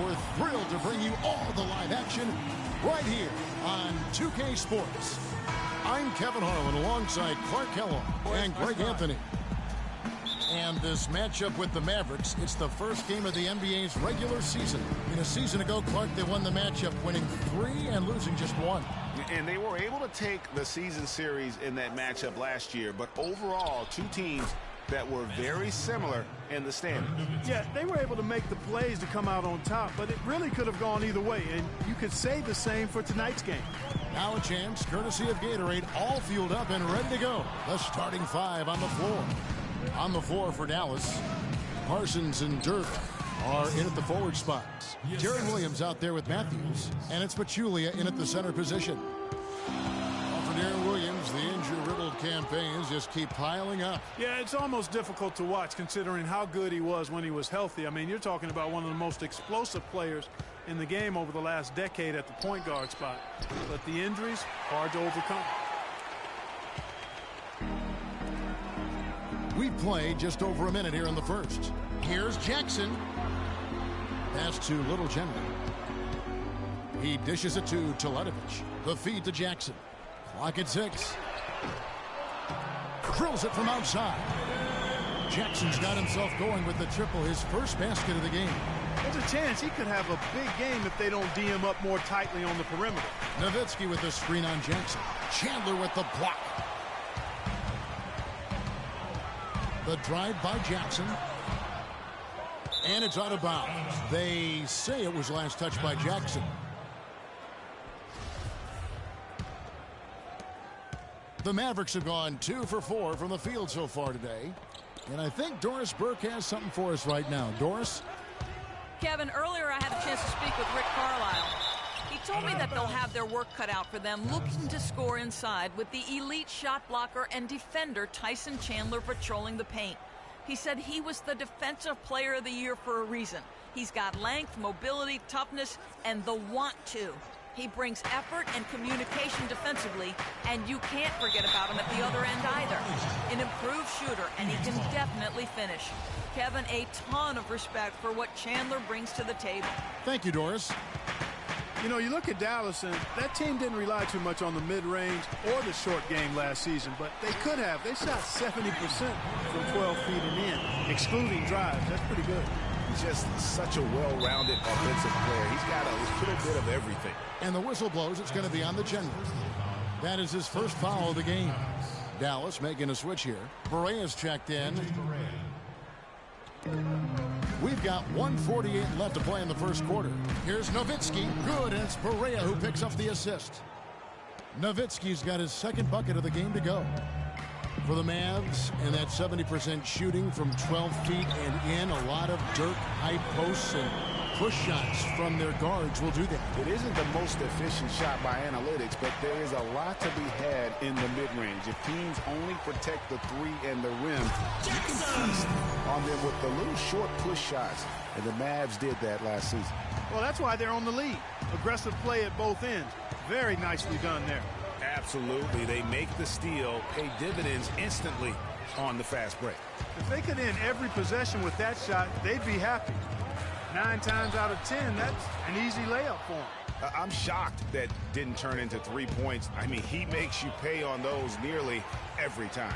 we're thrilled to bring you all the live action right here on 2K Sports. I'm Kevin Harlan alongside Clark Kellogg and Greg Anthony. And this matchup with the Mavericks, it's the first game of the NBA's regular season. In a season ago, Clark, they won the matchup, winning 3 and losing just 1. And they were able to take the season series in that matchup last year, but overall, two teams that were very similar in the standings. Yeah, they were able to make the plays to come out on top, but it really could have gone either way, and you could say the same for tonight's game. Now a chance, courtesy of Gatorade, all fueled up and ready to go. The starting 5 on the floor. On the floor for Dallas, Parsons and Dirk are in at the forward spots. Jared Williams out there with Matthews, and it's Pachulia in at the center position. For Darren Williams, the injury-riddled campaigns just keep piling up. Yeah, it's almost difficult to watch considering how good he was when he was healthy. I mean, you're talking about one of the most explosive players in the game over the last decade at the point guard spot. But the injuries, hard to overcome. We played just over a minute here in the first. Here's Jackson. Pass to Little General. He dishes it to Teletovic. The feed to Jackson. Clock at 6. Drills it from outside. Jackson's got himself going with the triple, his first basket of the game. There's a chance he could have a big game if they don't D him up more tightly on the perimeter. Nowitzki with the screen on Jackson. Chandler with the block. The drive by Jackson. And it's out of bounds. They say it was last touched by Jackson. The Mavericks have gone 2 for 4 from the field so far today. And I think Doris Burke has something for us right now. Doris? Kevin, earlier I had a chance to speak with Rick Carlisle. He told me that they'll have their work cut out for them looking to score inside with the elite shot blocker and defender Tyson Chandler patrolling the paint. He said he was the Defensive Player of the Year for a reason. He's got length, mobility, toughness, and the want to. He brings effort and communication defensively, and you can't forget about him at the other end either. An improved shooter, and he can definitely finish. Kevin, a ton of respect for what Chandler brings to the table. Thank you, Doris. You know, you look at Dallas, and that team didn't rely too much on the mid-range or the short game last season, but they could have. They shot 70% from 12 feet and in, excluding drives. That's pretty good. He's just such a well-rounded offensive player. He's got a little bit of everything. And the whistle blows. It's going to be on the general. That is his first foul of the game. Dallas making a switch here. Berea's checked in. We've got 1:48 left to play in the first quarter. Here's Nowitzki. Good, and it's Berea who picks up the assist. Nowitzki's got his second bucket of the game to go. For the Mavs, and that 70% shooting from 12 feet and in. A lot of Dirk high posts and push shots from their guards will do that. It isn't the most efficient shot by analytics, but there is a lot to be had in the mid-range. If teams only protect the 3 and the rim, you can feast on them with the little short push shots. And the Mavs did that last season. Well, that's why they're on the lead. Aggressive play at both ends. Very nicely done there. Absolutely. They make the steal, pay dividends instantly on the fast break. If they could end every possession with that shot, they'd be happy. 9 times out of 10, that's an easy layup for him. I'm shocked that didn't turn into 3 points. I mean, he makes you pay on those nearly every time.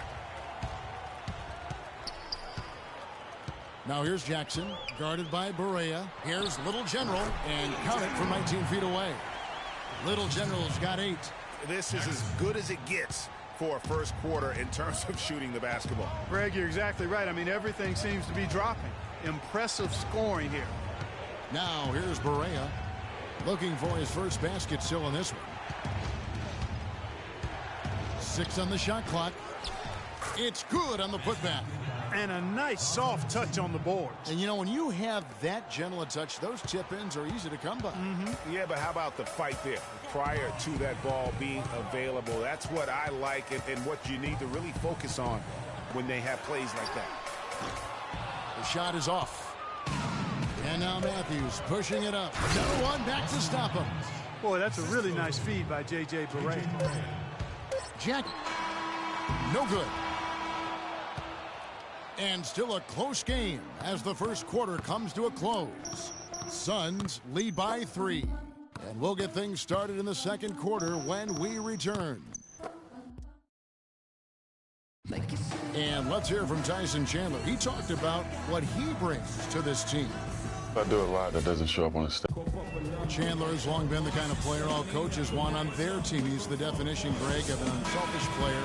Now here's Jackson, guarded by Berea. Here's Little General, and count it from 19 feet away. Little General's got 8. This is as good as it gets for a first quarter in terms of shooting the basketball. Greg, you're exactly right. I mean, everything seems to be dropping. Impressive scoring here. Now here's Berea, looking for his first basket still in this one. 6 on the shot clock. It's good on the putback. And a nice soft touch on the boards. And you know, when you have that gentle a touch, those tip-ins are easy to come by. Yeah, but how about the fight there prior to that ball being available? That's what I like and what you need to really focus on when they have plays like that. The shot is off. And now Matthews pushing it up. No one back to stop him. Boy, that's a really nice feed by J.J. Barea. Jack, no good. And still a close game as the first quarter comes to a close. Suns lead by 3. And we'll get things started in the second quarter when we return. And let's hear from Tyson Chandler. He talked about what he brings to this team. I do a lot that doesn't show up on the stage. Chandler has long been the kind of player all coaches want on their team. He's the definition, Greg, of an unselfish player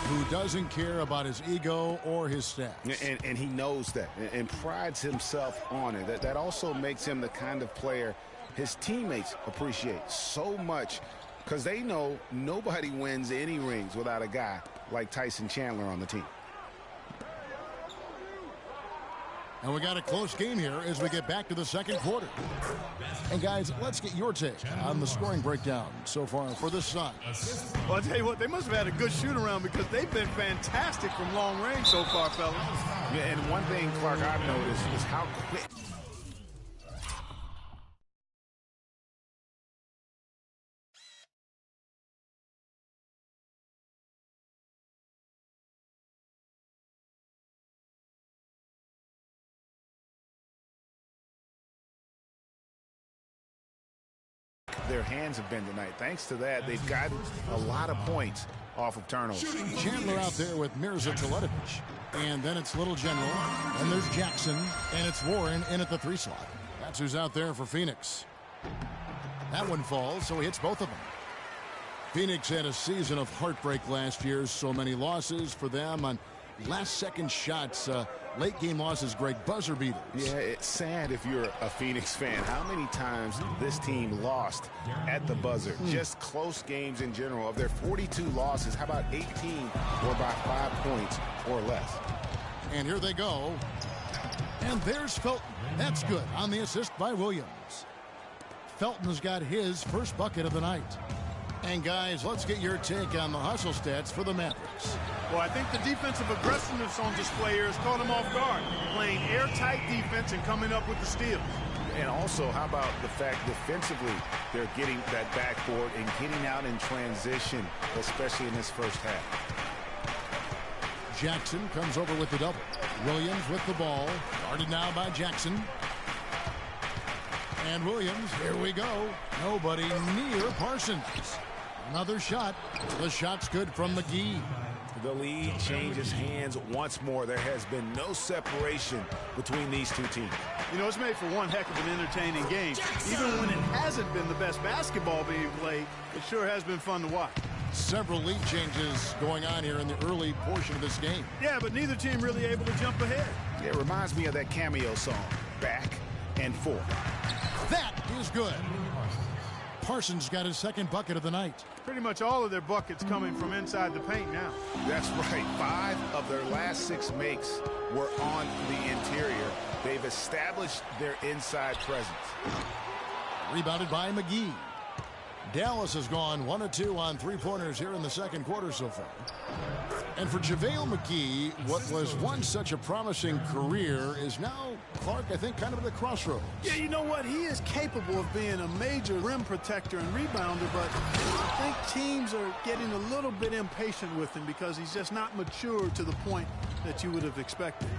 who doesn't care about his ego or his stats. And he knows that and prides himself on it. That also makes him the kind of player his teammates appreciate so much, because they know nobody wins any rings without a guy like Tyson Chandler on the team. And we got a close game here as we get back to the second quarter. And guys, let's get your take on the scoring breakdown so far for the Suns. Well, I'll tell you what, they must have had a good shoot around, because they've been fantastic from long range so far, fellas. Yeah, and one thing, Clark, I've noticed is how quick their hands have been tonight. Thanks to that, they've gotten a lot of points off of turnovers. Chandler out there with Mirza Teletovic. And then it's Little General. And there's Jackson. And it's Warren in at the 3 slot. That's who's out there for Phoenix. That one falls, so he hits both of them. Phoenix had a season of heartbreak last year. So many losses for them on last-second shots. Late game losses, Greg, buzzer beaters. Yeah, it's sad if you're a Phoenix fan. How many times this team lost at the buzzer? Just close games in general. Of their 42 losses, how about 18 were by 5 points or less? And here they go. And there's Felton. That's good on the assist by Williams. Felton's got his first bucket of the night. And guys, let's get your take on the hustle stats for the Mavericks. Well, I think the defensive aggressiveness on display here has caught them off guard, playing airtight defense and coming up with the steals. And also, how about the fact defensively they're getting that backboard and getting out in transition, especially in this first half. Jackson comes over with the double. Williams with the ball. Guarded now by Jackson. And Williams, here we go. Nobody near Parsons. Another shot. The shot's good from McGee. The lead changes hands once more. There has been no separation between these two teams. You know, it's made for one heck of an entertaining game. Even when it hasn't been the best basketball being played, it sure has been fun to watch. Several lead changes going on here in the early portion of this game. Yeah, but neither team really able to jump ahead. It reminds me of that cameo song, Back and Forth. That is good. Parsons got his second bucket of the night. Pretty much all of their buckets coming from inside the paint now. That's right. 5 of their last 6 makes were on the interior. They've established their inside presence. Rebounded by McGee. Dallas has gone 1 of 2 on 3-pointers here in the second quarter so far. And for JaVale McGee, what was once such a promising career is now, Clark, I think, kind of at the crossroads. Yeah, you know what? He is capable of being a major rim protector and rebounder, but I think teams are getting a little bit impatient with him because he's just not mature to the point that you would have expected.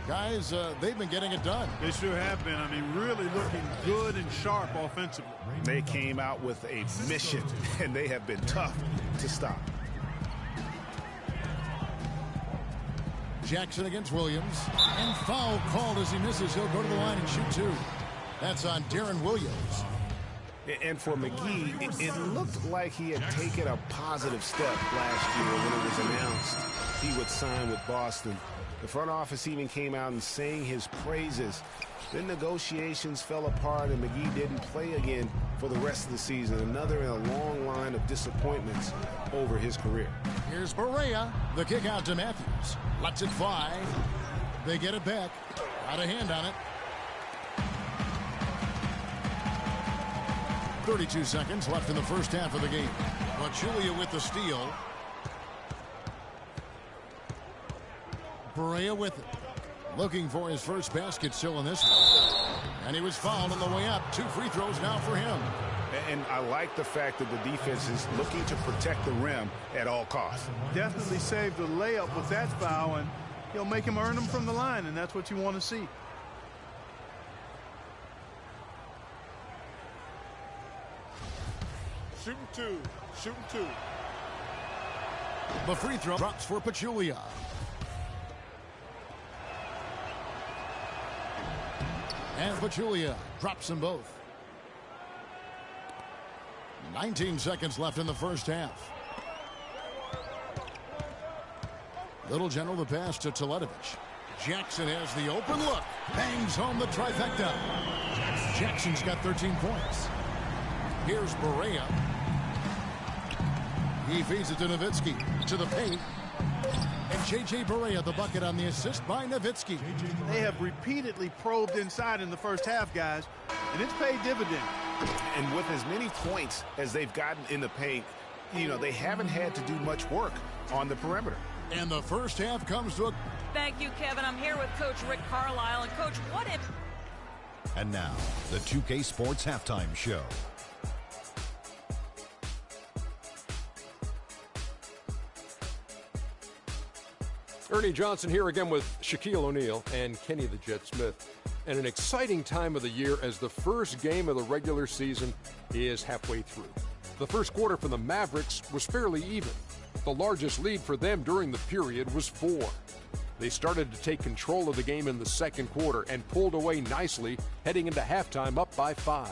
Guys, they've been getting it done. They sure have been. I mean, really looking good and sharp offensively. They came out with a mission, and they have been tough to stop. Jackson against Williams. And foul called as he misses. He'll go to the line and shoot 2. That's on Darren Williams. And for McGee, it looked like he had taken a positive step last year when it was announced he would sign with Boston. The front office even came out and sang his praises. Then negotiations fell apart and McGee didn't play again for the rest of the season. Another in a long line of disappointments over his career. Here's Barea. The kick out to Matthews. Lets it fly. They get it back. Got a hand on it. 32 seconds left in the first half of the game. Pachulia with the steal. Barea with it. Looking for his first basket still in this one. And he was fouled on the way up. 2 free throws now for him. And I like the fact that the defense is looking to protect the rim at all costs. Definitely saved the layup with that foul, and he'll make him earn them from the line, and that's what you want to see. Shooting two. Shooting two. The free throw drops for Pachulia. And Pachulia drops them both. 19 seconds left in the first half. Little General the pass to Teletovic. Jackson has the open look. Bangs home the trifecta. Jackson's got 13 points. Here's Barea. He feeds it to Nowitzki. To the paint. And J.J. Barea the bucket on the assist by Nowitzki. They have repeatedly probed inside in the first half, guys, and it's paid dividends. And with as many points as they've gotten in the paint, you know, they haven't had to do much work on the perimeter. And the first half comes to a... Thank you, Kevin. I'm here with Coach Rick Carlisle. And, Coach, what if... And now, the 2K Sports Halftime Show. Ernie Johnson here again with Shaquille O'Neal and Kenny the Jet Smith. And an exciting time of the year as the first game of the regular season is halfway through. The first quarter for the Mavericks was fairly even. The largest lead for them during the period was 4. They started to take control of the game in the second quarter and pulled away nicely, heading into halftime up by 5.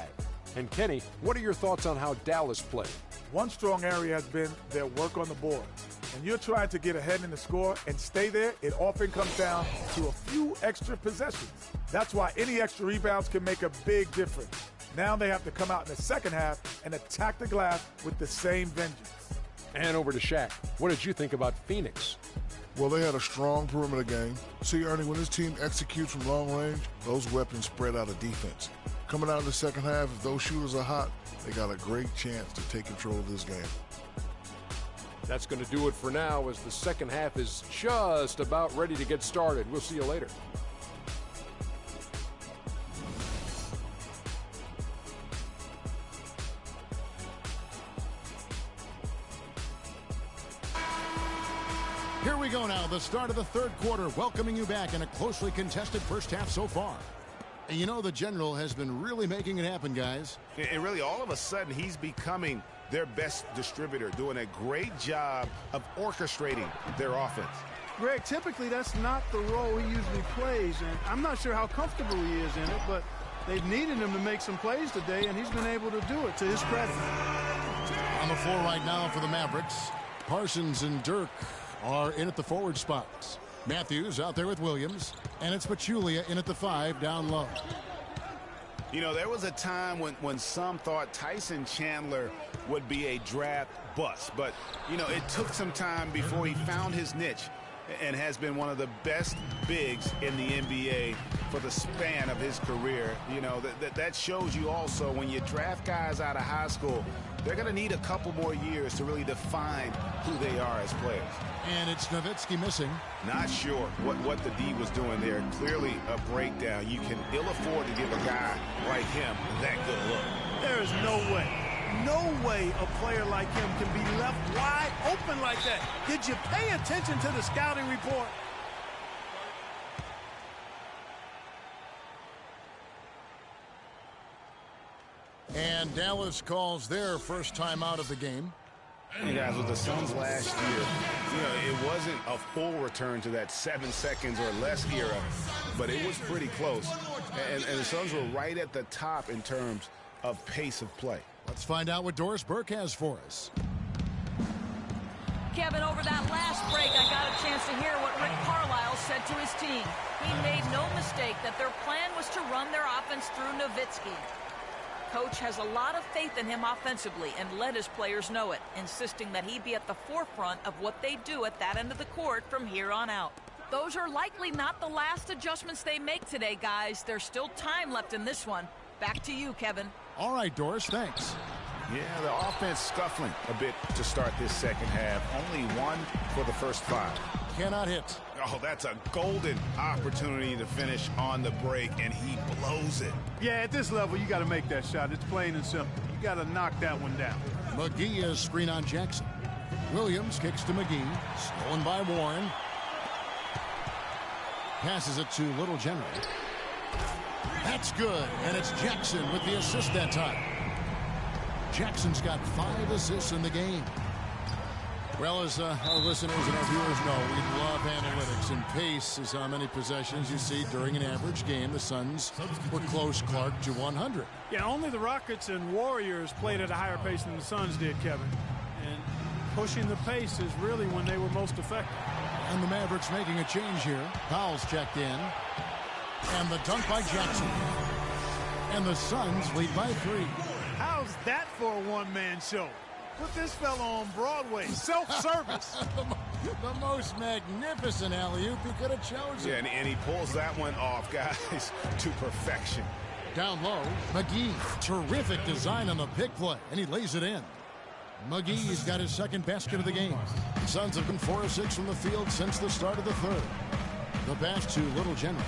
And Kenny, what are your thoughts on how Dallas played? One strong area has been their work on the board. And you're trying to get ahead in the score and stay there, it often comes down to a few extra possessions. That's why any extra rebounds can make a big difference. Now they have to come out in the second half and attack the glass with the same vengeance. And over to Shaq. What did you think about Phoenix? Well, they had a strong perimeter game. See, Ernie, when this team executes from long range, those weapons spread out of defense. Coming out in the second half, if those shooters are hot, they got a great chance to take control of this game. That's going to do it for now as the second half is just about ready to get started. We'll see you later. Here we go now, the start of the third quarter, welcoming you back in a closely contested first half so far. And you know the General has been really making it happen, guys. And really, all of a sudden, he's becoming their best distributor, doing a great job of orchestrating their offense. Greg, typically that's not the role he usually plays, and I'm not sure how comfortable he is in it, but they've needed him to make some plays today, and he's been able to do it to his credit. On the floor right now for the Mavericks, Parsons and Dirk are in at the forward spots. Matthews out there with Williams, and it's Pachulia in at the 5 down low. You know, there was a time when some thought Tyson Chandler would be a draft bust, but, you know, it took some time before he found his niche and has been one of the best bigs in the NBA for the span of his career. You know, that shows you also when you draft guys out of high school, they're going to need a couple more years to really define who they are as players. And it's Nowitzki missing. Not sure what the D was doing there. Clearly a breakdown. You can ill afford to give a guy like him that good look. There is no way a player like him can be left wide open like that. Did you pay attention to the scouting report? And Dallas calls their first time out of the game. You guys, with the Suns last year, you know, it wasn't a full return to that 7 seconds or less era, but it was pretty close. And the Suns were right at the top in terms of pace of play. Let's find out what Doris Burke has for us. Kevin, over that last break, I got a chance to hear what Rick Carlisle said to his team. He made no mistake that their plan was to run their offense through Nowitzki. Coach has a lot of faith in him offensively and let his players know it, insisting that he be at the forefront of what they do at that end of the court from here on out. Those are likely not the last adjustments they make today, guys. There's still time left in this one. Back to you, Kevin. All right, Doris, thanks. Yeah, the offense scuffling a bit to start this second half. Only 1 for the first 5. Cannot hit. Oh, that's a golden opportunity to finish on the break, and he blows it. Yeah, at this level, you got to make that shot. It's plain and simple. You got to knock that one down. McGee is screen on Jackson. Williams kicks to McGee. Stolen by Warren. Passes it to Little General. That's good, and it's Jackson with the assist that time. Jackson's got 5 assists in the game. Well, as our listeners and our viewers know, we love analytics, and pace is how many possessions you see during an average game. The Suns were close, Clark, to 100. Yeah, only the Rockets and Warriors played at a higher pace than the Suns did, Kevin. And pushing the pace is really when they were most effective. And the Mavericks making a change here. Powell's checked in. And the dunk by Jackson. And the Suns lead by 3. How's that for a one-man show? Put this fella on Broadway. Self-service. the most magnificent alley-oop he could have chosen. Yeah, and he pulls that one off, guys, to perfection. Down low, McGee. Terrific design on the pick play, and he lays it in. McGee's got his second basket of the game. The Suns have been 4 of 6 from the field since the start of the third. The pass to Little General.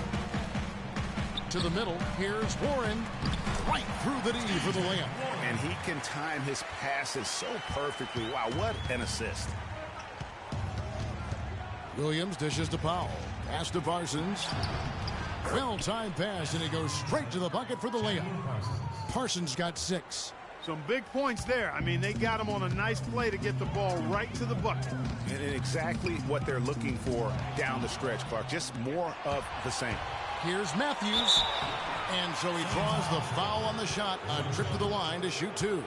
To the middle, here's Warren. Right through the D for the layup. And he can time his passes so perfectly. Wow, what an assist. Williams dishes to Powell. Pass to Parsons. Well-timed pass, and he goes straight to the bucket for the layup. Parsons got 6. Some big points there. I mean, they got him on a nice play to get the ball right to the bucket. And exactly what they're looking for down the stretch, Clark. Just more of the same. Here's Matthews. And so he draws the foul on the shot. A trip to the line to shoot 2.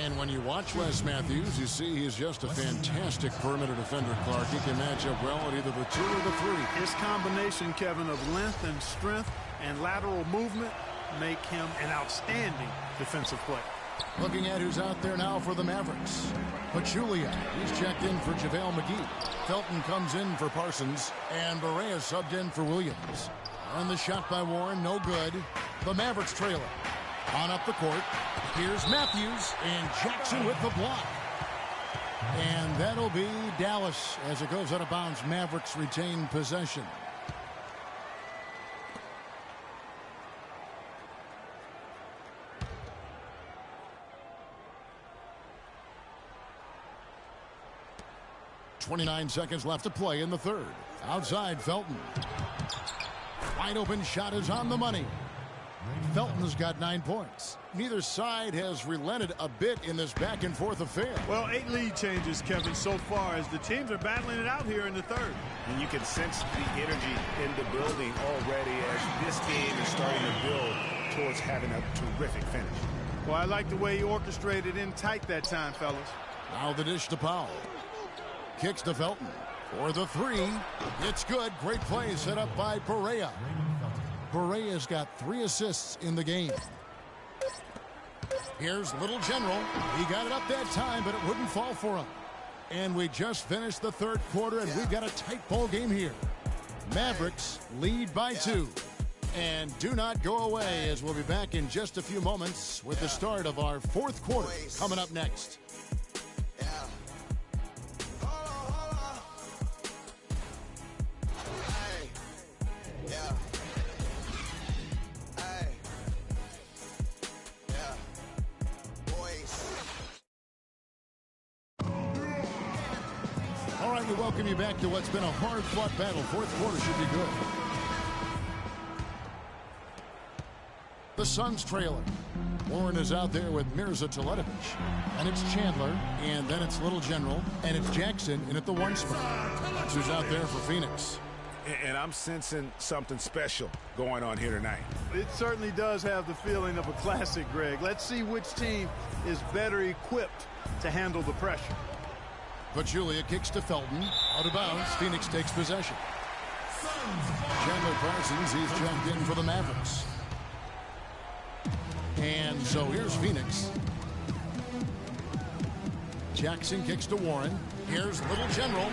And when you watch Wes Matthews, you see he's just a fantastic perimeter defender, Clark. He can match up well at either the 2 or the 3. His combination, Kevin, of length and strength and lateral movement make him an outstanding defensive player. Looking at who's out there now for the Mavericks. Pachulia, he's checked in for JaVale McGee. Felton comes in for Parsons, and Barea subbed in for Williams. And the shot by Warren, no good. The Mavericks trailing. On up the court, here's Matthews, and Jackson with the block. And that'll be Dallas as it goes out of bounds. Mavericks retain possession. .29 seconds left to play in the third. Outside, Felton. Wide open shot is on the money. Felton's got 9 points. Neither side has relented a bit in this back-and-forth affair. Well, 8 lead changes, Kevin, so far as the teams are battling it out here in the third. And you can sense the energy in the building already as this game is starting to build towards having a terrific finish. Well, I like the way he orchestrated in tight that time, fellas. Now the dish to Powell. Kicks to Felton for the 3. It's good. Great play set up by Barea. Barea's got 3 assists in the game. Here's Little General. He got it up that time, but it wouldn't fall for him. And we just finished the third quarter, and we've got a tight ball game here. Mavericks lead by 2. And do not go away, as we'll be back in just a few moments with the start of our fourth quarter coming up next. We welcome you back to what's been a hard-fought battle. Fourth quarter should be good. The Suns trailing. Warren is out there with Mirza Teletovic. And it's Chandler, and then it's Little General, and it's Jackson in at the 1 spot. Who's out there for Phoenix. And I'm sensing something special going on here tonight. It certainly does have the feeling of a classic, Greg. Let's see which team is better equipped to handle the pressure. Pachulia kicks to Felton. Out of bounds. Phoenix takes possession. Chandler Parsons, he's checked in for the Mavericks. And so here's Phoenix. Jackson kicks to Warren. Here's Little General.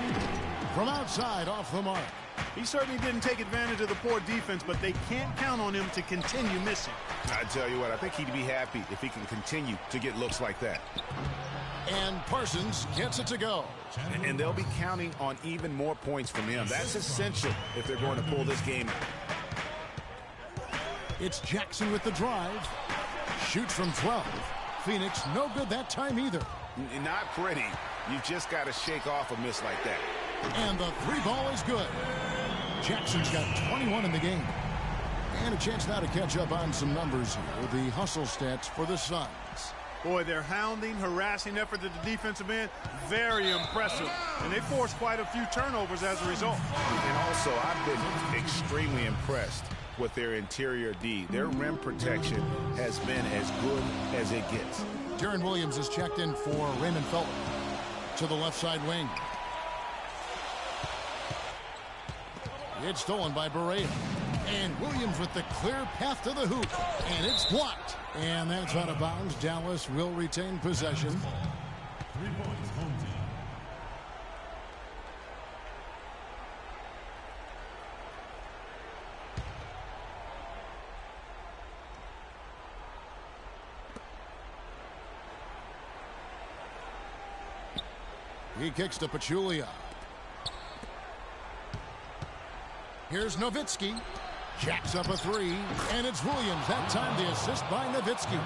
From outside, off the mark. He certainly didn't take advantage of the poor defense, but they can't count on him to continue missing. I tell you what, I think he'd be happy if he can continue to get looks like that. And Parsons gets it to go. And they'll be counting on even more points from him. That's essential if they're going to pull this game out. It's Jackson with the drive. Shoots from 12. Phoenix no good that time either. Not pretty. You've just got to shake off a miss like that. And the 3 ball is good. Jackson's got 21 in the game. And And a chance now to catch up on some numbers here. The hustle stats for the Suns. Boy, their hounding, harassing effort at the defensive end, very impressive. And they forced quite a few turnovers as a result. And also, I've been extremely impressed with their interior D. Their rim protection has been as good as it gets. Deron Williams is checked in for Raymond Felton to the left side wing. It's stolen by Barea. And Williams with the clear path to the hoop. And it's blocked. And that's out of bounds. Dallas will retain possession. 3 points, home team. He kicks to Pachulia. Here's Nowitzki. Jacks up a three, and it's Williams. That time the assist by Nowitzki.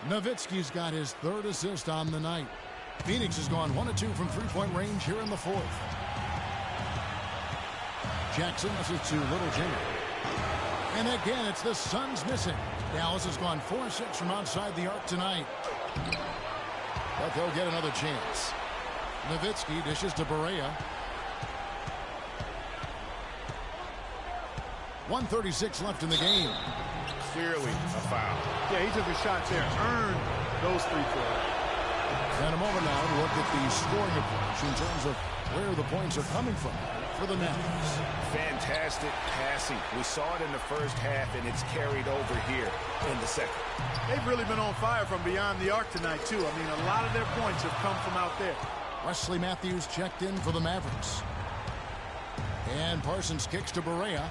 Nowitzki's got his third assist on the night. Phoenix has gone 1 of 2 from three-point range here in the fourth. Jackson misses to Little Jimmy. And again, it's the Suns missing. Dallas has gone 4 of 6 from outside the arc tonight. But they'll get another chance. Nowitzki dishes to Barea. 1:36 left in the game. Clearly a foul. Yeah, he took his shots there. Earned those free throws. And a moment now to look at the scoring approach in terms of where the points are coming from for the Mavericks. Fantastic passing. We saw it in the first half, and it's carried over here in the second. They've really been on fire from beyond the arc tonight, too. I mean, a lot of their points have come from out there. Wesley Matthews checked in for the Mavericks. And Parsons kicks to Barea.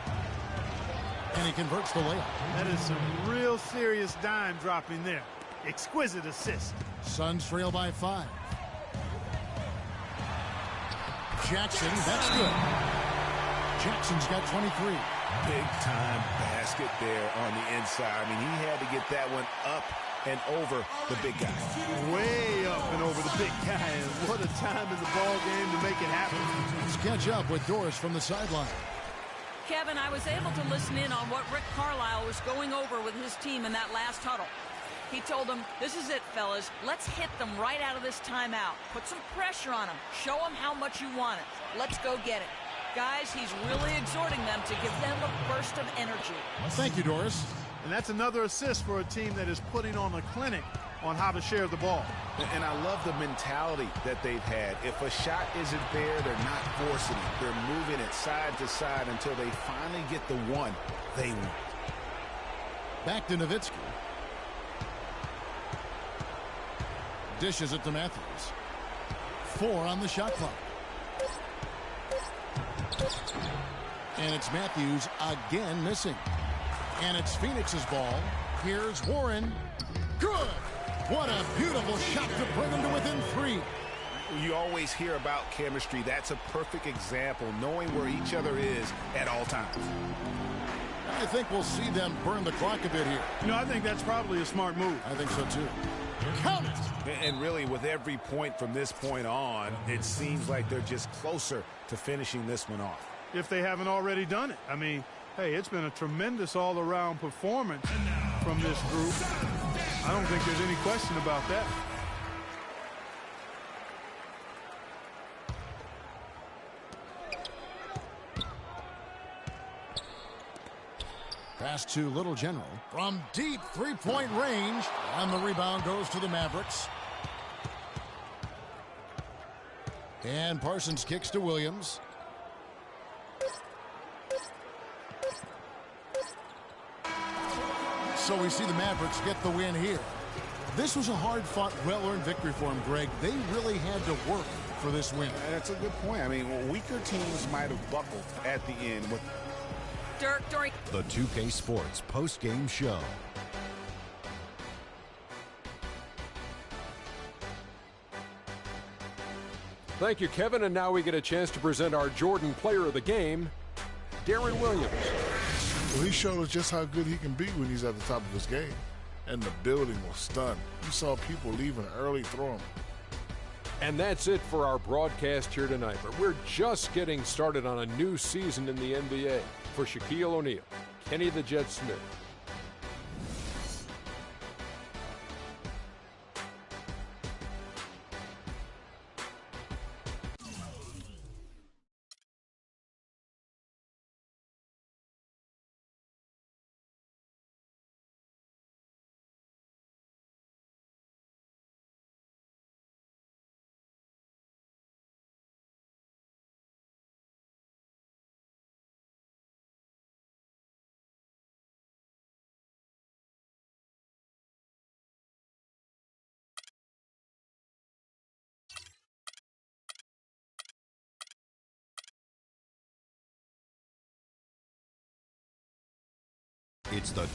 And he converts the layup. That is some real serious dime dropping there. Exquisite assist. Suns trail by 5. Jackson, that's good. Jackson's got 23. Big time basket there on the inside. I mean, he had to get that one up and over the big guy. Way up and over the big guy. And what a time in the ball game to make it happen. Let's catch up with Doris from the sideline. Kevin, I was able to listen in on what Rick Carlisle was going over with his team in that last huddle. He told them, this is it, fellas. Let's hit them right out of this timeout. Put some pressure on them. Show them how much you want it. Let's go get it. Guys, he's really exhorting them to give them a burst of energy. Thank you, Doris. And that's another assist for a team that is putting on a clinic on how to share the ball. And I love the mentality that they've had. If a shot isn't there, they're not forcing it. They're moving it side to side until they finally get the one they want. Back to Nowitzki. Dishes it to Matthews. 4 on the shot clock. And it's Matthews again missing. And it's Phoenix's ball. Here's Warren. Good! What a beautiful shot to bring them to within 3. You always hear about chemistry. That's a perfect example, knowing where each other is at all times. I think we'll see them burn the clock a bit here. You know, I think that's probably a smart move. I think so, too. Count it! And really, with every point from this point on, it seems like they're just closer to finishing this one off. If they haven't already done it. I mean, hey, it's been a tremendous all-around performance from this group. I don't think there's any question about that. Pass to Little General from deep three-point range. And the rebound goes to the Mavericks. And Parsons kicks to Williams. So we see the Mavericks get the win here. This was a hard-fought, well-earned victory for them, Greg. They really had to work for this win. That's a good point. I mean, weaker teams might have buckled at the end. With Dirk, during The 2K Sports post-game show. Thank you, Kevin. And now we get a chance to present our Jordan Player of the Game, Deron Williams. Well, he showed us just how good he can be when he's at the top of his game. And the building was stunned. You saw people leaving early throwing. And that's it for our broadcast here tonight. But we're just getting started on a new season in the NBA. For Shaquille O'Neal, Kenny the Jet Smith. It's the